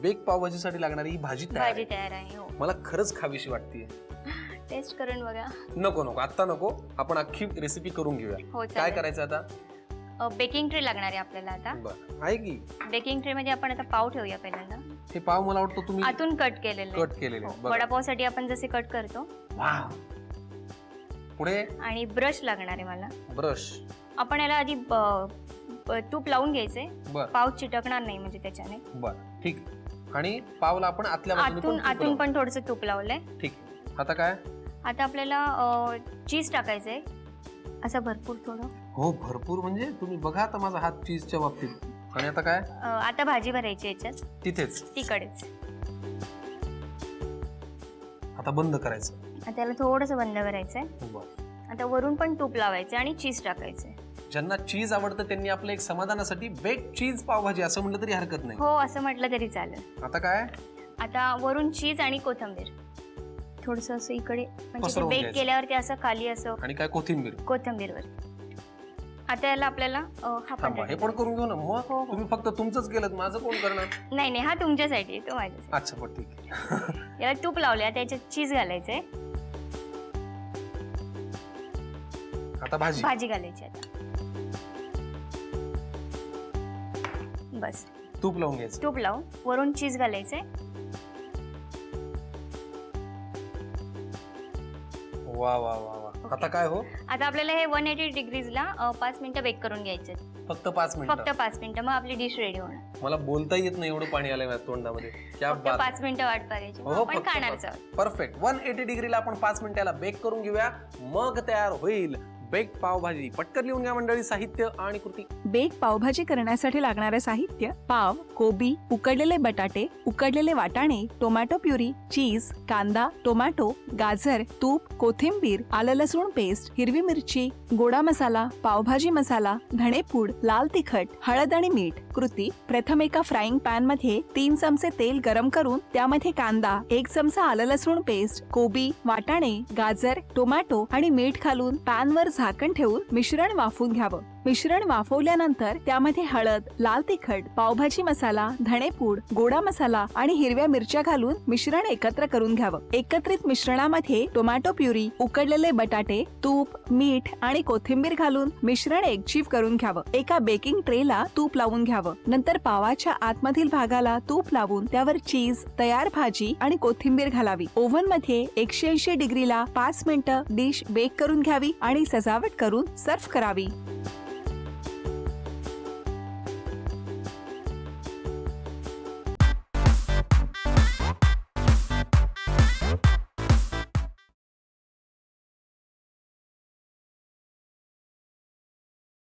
Bake पावभाजीसाठी लागणारी ही भाजी तयार आहे. हो, मला खरंच खावीशी वाटतेय. टेस्ट करून बघा. नको नको आता नको, आपण अख्खी रेसिपी करून घेऊया. हो, काय करायचं आता? बेकिंग ट्रे लागणार आहे आपल्याला आता. बरं, आहे की बेकिंग ट्रे मध्ये आपण आता पाव ठेवूया पहिल्यांदा. हे पाव मला वाटतं तुम्ही आतून कट केलेले. वडापावसाठी आपण जसे कट करतो. वाव. पुढे आणि ब्रश लागणार आहे मला. ब्रश आपण याला आधी तूप लावून घ्यायचंय. बर, पाव चिटकणार नाही म्हणजे त्याच्याने. बर, ठीक. आणि पावला आपण आतून पण थोडंसं तूप लावलंय. ठीक. आता काय? आता आपल्याला चीज टाकायचंय असं भरपूर थोडं. हो, भरपूर म्हणजे तुम्ही बघा आता माझा हात चीजच्या बाबतीत. आणि आता काय? आता भाजी भरायची याच्यात. तिथेच तिकडेच. आता बंद करायचं. आता याला थोडंसं बंद करायचंय. बर. आता वरून पण तूप लावायचं आणि चीज टाकायचंय. ज्यांना चीज आवडतं त्यांनी आपलं एक समाधानासाठी बेक चीज पावभाजी असं म्हटलं तरी हरकत नाही. हो, असं म्हटलं तरी चालेल. आता काय? आता वरून चीज आणि कोथिंबीर थोडस असं इकडे, म्हणजे बेक केल्यावरती असं खाली असं. आणि काय? कोथिंबीर वर. आता याला आपल्याला हे पण करून घेऊ ना मग. तुम्ही फक्त तुमचंच केलं, माझं कोण करणार? नाही नाही, हा तुमच्यासाठी, तो माझ्यासाठी. अच्छा, पण ठीक आहे. याला तूप लावले, त्याच्यात चीज घालायचंय. आता भाजी घालायची. आता बस तूप लावून घ्यायचं. तूप लावून वरून चीज घालायचंय. वा वा वा वा. आता काय हो? आता आपल्याला हे 180 डिग्रीजला 5 मिनिटं बेक करून घ्यायचे. फक्त 5 मिनिटं? फक्त 5 मिनिटं, मग आपली डिश रेडी होणार. मला बोलता येत नाही, एवढं पाणी आलंय माझ्या तोंडामध्ये. क्या बात. 5 मिनिटं वाट बघायची, आपण खाणारच आहोत. परफेक्ट. 180 डिग्रीला आपण 5 मिनिटाला बेक करून घेऊया, मग तयार होईल बेक पावभाजी. पटकन लिहून घ्या मंडळी साहित्य आणि कृती. बेक पावभाजी करण्यासाठी लागणारे साहित्य: पाव, कोबी, उकडलेले बटाटे, उकडलेले वाटाणे, टोमॅटो प्युरी, चीज, कांदा, टोमॅटो, गाजर, तूप, कोथिंबीर, आलं लसूण पेस्ट, हिरवी मिरची, गोडा मसाला, पावभाजी मसाला, धणेपूड, लाल तिखट, हळद आणि मीठ. कृती: प्रथम एका फ्राईंग पॅन मध्ये 3 चमचे तेल गरम करून त्यामध्ये कांदा, 1 चमचा आलं लसूण पेस्ट, कोबी, वाटाणे, गाजर, टोमॅटो आणि मीठ घालून पॅनवर झाकण ठेवून मिश्रण वाफवून घ्यावं. मिश्रण वाफवल्यानंतर त्यामध्ये हळद, लाल तिखट, पावभाजी मसाला, धणेपूड, गोडा मसाला आणि हिरव्या मिरच्या घालून मिश्रण एकत्र करून घ्यावं. एकत्रित मिश्रणामध्ये टोमॅटो प्युरी, उकडलेले बटाटे, तूप, मीठ आणि कोथिंबीर घालून मिश्रण एकजीव करून घ्यावं. एका बेकिंग ट्रेला तूप लावून घ्यावं. नंतर पावाच्या आतमधील भागाला तूप लावून त्यावर चीज, तयार भाजी आणि कोथिंबीर घालावी. ओव्हन मध्ये 180 डिग्रीला 5 मिनिटं डिश बेक करून घ्यावी आणि सजावट करून सर्व्ह करावी.